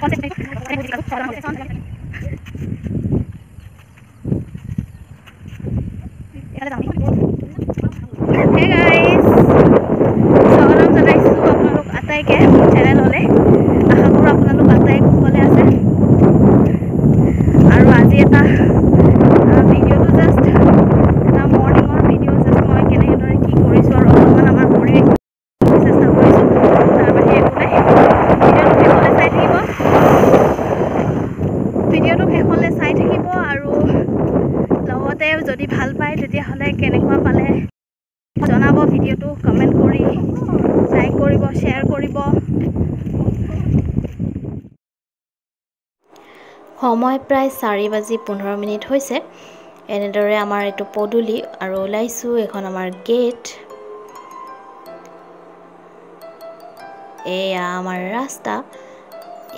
Hey guys, স্বাগতম জনাইছোঁ আপোনালোক আটাইকে মোৰ চেনেললৈ। আশা কৰোঁ আপোনালোক আটাই কুশলে আছে। আৰু আজি এটা ভিডিঅ'টো জাষ্ট এটা মৰ্ণিঙৰ ভিডিঅ' জাষ্ট মই কেনেদৰে কি কৰিছোঁ আৰু অলপমান আমাৰ পৰিৱেশ চেষ্টা কৰিছোঁ। তাৰ বাহিৰে একো নাই। ভিডিঅ'টো শেষলৈ চাই থাকিব আৰু লগতে যদি ভাল পায় তেতিয়াহ'লে কেনেকুৱা পালে জনাব। ভিডিঅ'টো কমেণ্ট কৰি লাইক কৰিব, শ্বেয়াৰ কৰিব। সময় প্ৰায় 4:15 হৈছে। এনেদৰে আমাৰ এইটো পদূলি আৰু ওলাইছোঁ এখন আমাৰ গেট। এয়া আমাৰ ৰাস্তা।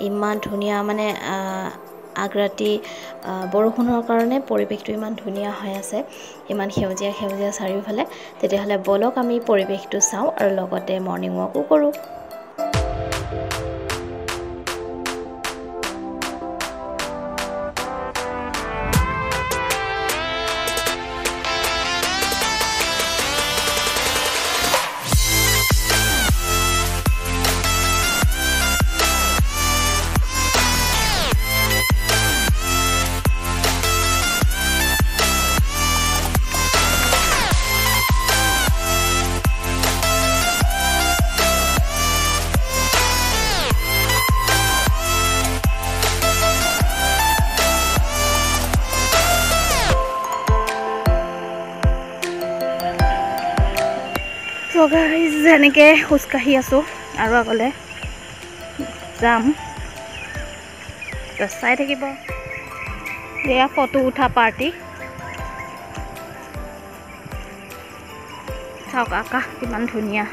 ইমান ধুনীয়া মানে আগৰাতি বৰষুণৰ কাৰণে পৰিৱেশটো ইমান ধুনীয়া হৈ আছে, ইমান সেউজীয়া সেউজীয়া চাৰিওফালে। তেতিয়াহ'লে বলক আমি পৰিৱেশটো চাওঁ আৰু লগতে মৰ্ণিং ৱাকো কৰোঁ। So guys, এনেকৈ খোজকাঢ়ি আছোঁ আৰু আগলৈ যাম। চাই থাকিব। এয়া ফটো উঠা পাৰ্টি। চাওক আকাশ কিমান ধুনীয়া।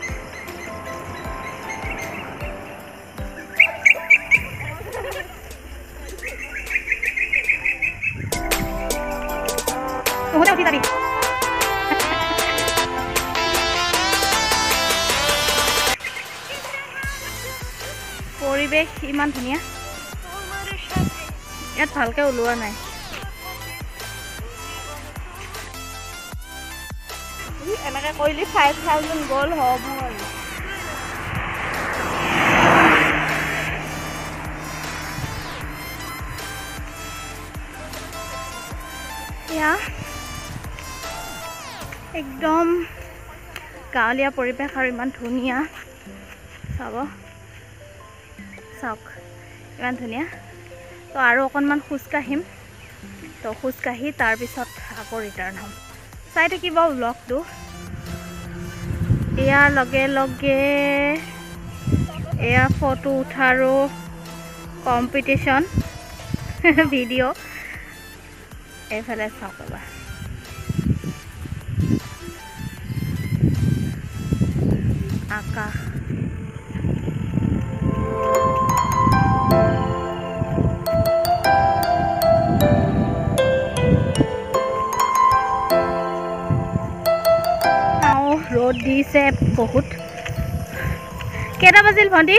উঠি যাবি। পৰিৱেশ ইমান ধুনীয়া। ইয়াত ভালকৈ ওলোৱা নাই। এনেকৈ কৰিলে 5,000 গ'ল হ'ব আৰু। এয়া একদম গাঁৱলীয়া পৰিৱেশ আৰু ইমান ধুনীয়া। চাব, চাওক ইমান ধুনীয়া। তো আৰু অকণমান খোজকাঢ়িম। তো খোজকাঢ়ি তাৰপিছত আকৌ ৰিটাৰ্ণ হ'ম। চাই থাকিব ব্লগটো। ইয়াৰ লগে লগে এয়া ফটো উঠাৰো কম্পিটিশ্যন ভিডিঅ'। এইফালে চাওক এবাৰ। আকাশ ৰ'দ দিছে বহুত। কেইটা বাজিল ভণ্টি?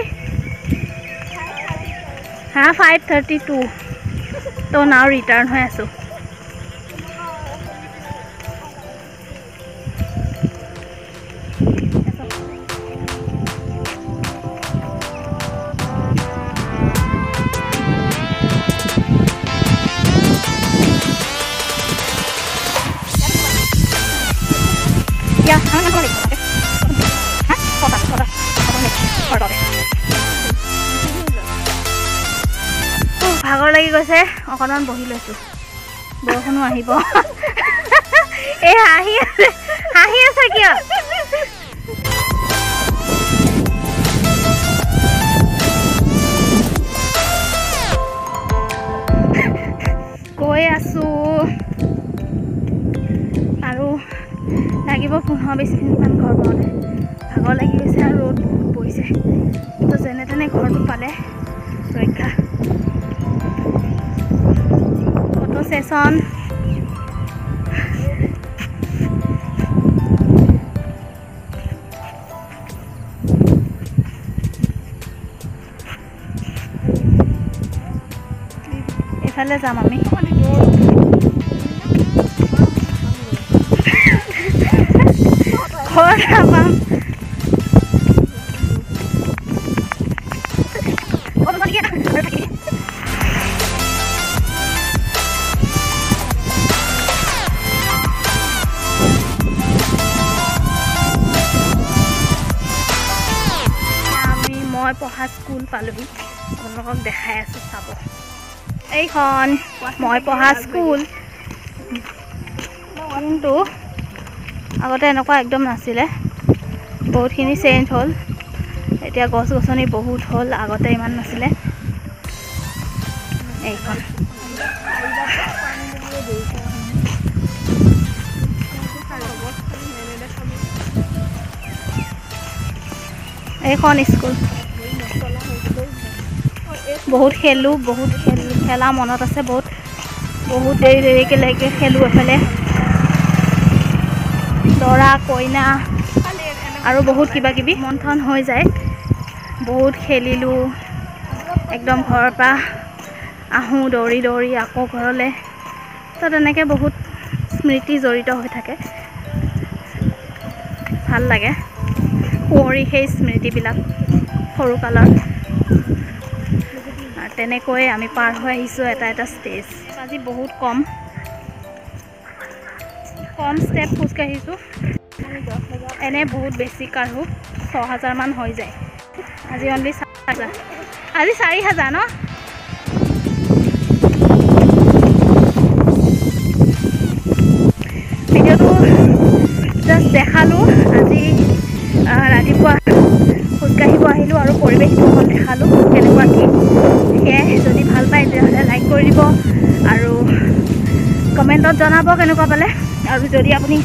5:32। তো নাও ৰিটাৰ্ণ হৈ আছোঁ। ভাগৰ লাগি গৈছে, অকণমান বহি লৈছোঁ। বৰষুণো আহিব। এই হাঁহি আছে কিয়? গৈ আছোঁ আৰু লাগিব 15-20 মিনিটমান ঘৰ পাওঁতে। ভাগৰ লাগি গৈছে আৰু ৰ'দ বহুত পৰিছে। তো যেনে তেনে ঘৰটো পালে ৰক্ষা। Photo session. এইফালে যাম আমি ঘৰ যাম মই পঢ়া স্কুল পালোহি আপোনালোকক দেখাই আছোঁ চাব এইখন মই পঢ়া স্কুল কিন্তু আগতে এনেকুৱা একদম নাছিলে বহুতখিনি চেঞ্জ হ'ল এতিয়া গছ গছনি বহুত হ'ল আগতে ইমান নাছিলে এইখন এইখন স্কুল বহুত খেলোঁ বহুত খেলা মনত আছে বহুত দেৰিলৈকে খেলোঁ এফালে দৰা কইনা আৰু বহুত কিবা কিবি মন্থন হৈ যায় বহুত খেলিলোঁ একদম ঘৰৰ পৰা আহোঁ দৌৰি আকৌ ঘৰলৈ তো তেনেকৈ বহুত স্মৃতি জড়িত হৈ থাকে ভাল লাগে কুঁৱৰী সেই স্মৃতিবিলাক সৰুকালৰ তেনেকৈ আমি পাৰ হৈ আহিছোঁ এটা ষ্টেজ আজি বহুত কম ষ্টেপ খোজকাঢ়িছোঁ এনে বহুত বেছি কাঢ়োঁ 6000 মান হৈ যায় আজি অনলি 4000 আজি 4000 ন ভিডিঅ'টো জাষ্ট দেখালোঁ আজি ৰাতিপুৱা খোজকাঢ়িব আহিলোঁ আৰু পৰিৱেশটো অকণ দেখালোঁ কেনেকুৱা কি সেয়াই যদি ভাল পায় তেতিয়াহ'লে লাইক কৰি দিব আৰু কমেণ্টত জনাব কেনেকুৱা পালে আৰু যদি আপুনি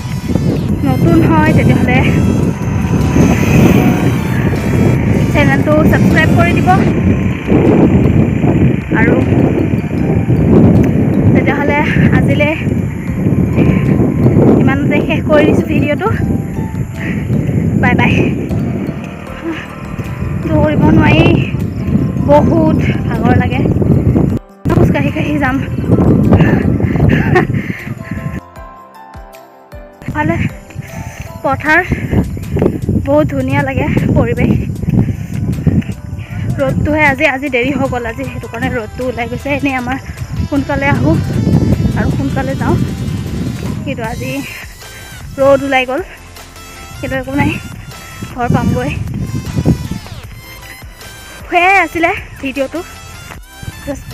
নতুন হয় তেতিয়াহ'লে চেনেলটো ছাবস্ক্ৰাইব কৰি দিব আৰু তেতিয়াহ'লে আজিলৈ ইমানতে শেষ কৰি দিছোঁ ভিডিঅ'টো বাই বাই দৌৰিব নোৱাৰি বহুত ভাগৰ লাগে খোজকাঢ়ি যাম ফালে পথাৰ বহুত ধুনীয়া লাগে পৰিৱেশ ৰ'দটোহে আজি দেৰি হৈ গ'ল আজি সেইটো কাৰণে ৰ'দটো ওলাই গৈছে এনেই আমাৰ সোনকালে আহোঁ আৰু সোনকালে যাওঁ কিন্তু আজি ৰ'দ ওলাই গ'ল কিন্তু একো নাই ঘৰ পামগৈ সেয়াই আছিলে ভিডিঅ'টো জাষ্ট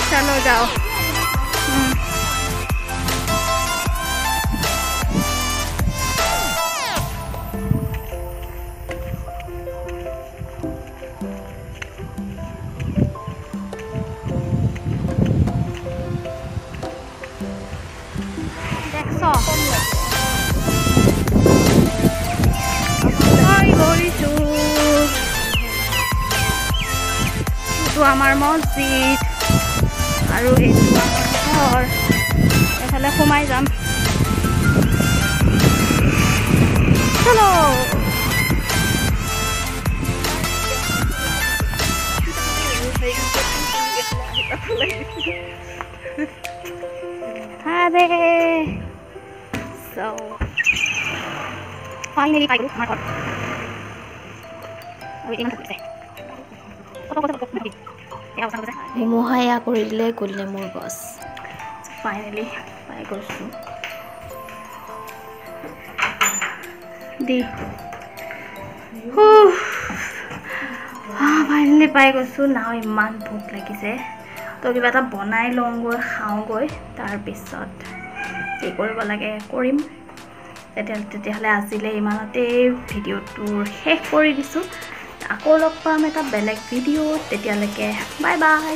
চলো যাও আমাৰ মছজিদ আৰু এইটো আমাৰ ঘৰ এফালে সোমাই যাম চলো আৰে so finally পাই গলো আমাৰ ঘৰ আৰু ইমান থাকে ধুমুহাই কৰি দিলে গোলনেমুৰ গছ ফাইনেলি পাই গৈছোঁ ফাইনেলি পাই গৈছোঁ নাও ইমান ভোক লাগিছে তো কিবা এটা বনাই লওঁগৈ খাওঁগৈ তাৰপিছত কি কৰিব লাগে কৰিম তেতিয়াহ'লে আজিলৈ ইমানতেই ভিডিঅ'টোৰ শেষ কৰি দিছোঁ আকৌ লগ পাম এটা বেলেগ ভিডিঅ'ত তেতিয়ালৈকে বাই বাই